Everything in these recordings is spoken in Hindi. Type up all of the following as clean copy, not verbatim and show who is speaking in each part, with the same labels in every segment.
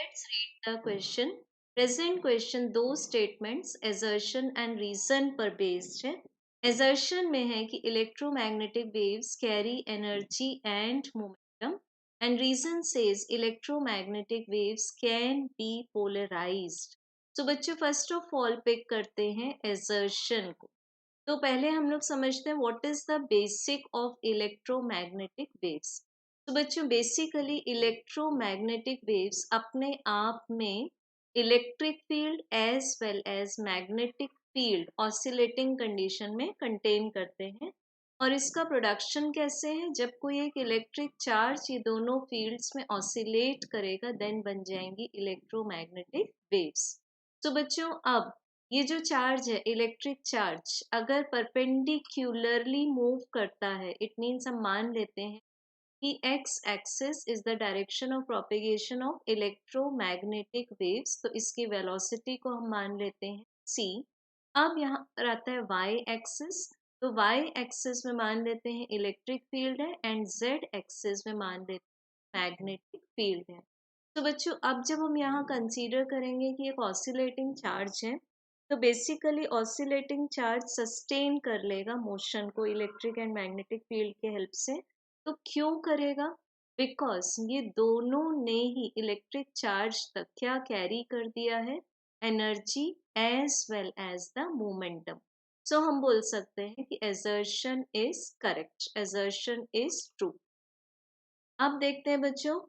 Speaker 1: Let's read the question. Present question दो statements assertion and reason पर based है. Assertion में है कि electromagnetic waves carry energy and momentum and reason says electromagnetic waves can be polarized. So बच्चों first of all pick करते हैं assertion को. तो पहले हम लोग समझते हैं what is the basic of electromagnetic waves. तो बच्चों बेसिकली इलेक्ट्रोमैग्नेटिक वेव्स अपने आप में electric field as well as magnetic field oscillating condition में कंटेन करते हैं. और इसका प्रोडक्शन कैसे है, जब कोई एक इलेक्ट्रिक चार्ज ये दोनों फील्ड्स में ऑसिलेट करेगा देन बन जाएंगी इलेक्ट्रोमैग्नेटिक वेव्स. तो बच्चों अब ये जो चार्ज है इलेक्ट्रिक चार्ज अगर परपेंडिकुलरली मूव करता है इट मीन्स हम मान लेते हैं कि x axis is the direction of propagation of electromagnetic waves. तो इसकी वेलोसिटी को हम मान लेते हैं c. अब यहाँ पर आता है वाई एक्सिस. तो वाई एक्सिस में मान लेते हैं इलेक्ट्रिक फील्ड है एंड जेड एक्सिस में मान लेते हैं मैग्नेटिक फील्ड है. तो बच्चों अब जब हम यहाँ कंसीडर करेंगे कि एक ऑसिलेटिंग चार्ज है तो बेसिकली ऑसिलेटिंग चार्ज सस्टेन कर लेगा मोशन को इलेक्ट्रिक एंड मैग्नेटिक फील्ड के हेल्प से. तो क्यों करेगा, बिकॉज ये दोनों ने ही इलेक्ट्रिक चार्ज तक क्या कैरी कर दिया है, energy as well as the momentum. So हम बोल सकते हैं कि assertion is correct, assertion is true. अब देखते हैं बच्चों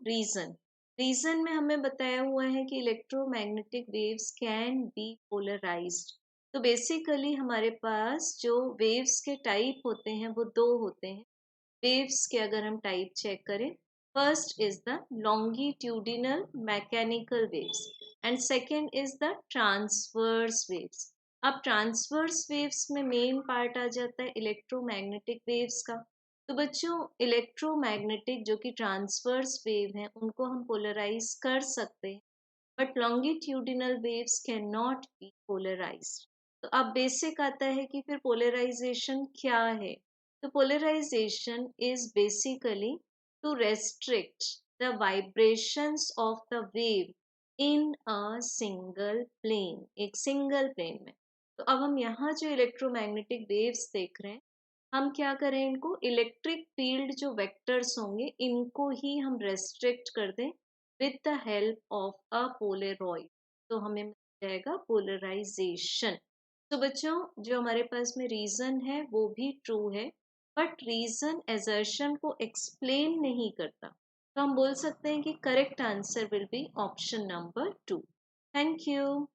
Speaker 1: रीजन में हमें बताया हुआ है कि electromagnetic waves can be polarised. तो बेसिकली हमारे पास जो वेव्स के टाइप होते हैं वो दो होते हैं. वेव्स के अगर हम टाइप चेक करें, first is the longitudinal mechanical waves and second is the transverse waves. अब ट्रांसवर्स वेव्स में मेन पार्ट आ जाता है इलेक्ट्रोमैग्नेटिक वेव्स का. तो बच्चों इलेक्ट्रोमैग्नेटिक जो कि ट्रांसवर्स वेव हैं उनको हम पोलराइज कर सकते हैं but longitudinal waves can not be polarised. तो अब बेसिक आता है कि फिर पोलराइजेशन क्या है. तो polarisation is basically to restrict the vibrations of the wave in a single plane, एक सिंगल प्लेन में. तो अब हम यहाँ जो इलेक्ट्रोमैग्नेटिक वेव्स देख रहे हैं हम क्या करें, इनको इलेक्ट्रिक फील्ड जो वेक्टर्स होंगे इनको ही हम रेस्ट्रिक्ट कर दें with the help of a Polaroid. तो हमें मिल जाएगा पोलराइजेशन. तो बच्चों जो हमारे पास में रीजन है वो भी ट्रू है बट रीजन assertion को एक्सप्लेन नहीं करता. तो हम बोल सकते हैं कि correct answer will be option number 2. Thank you.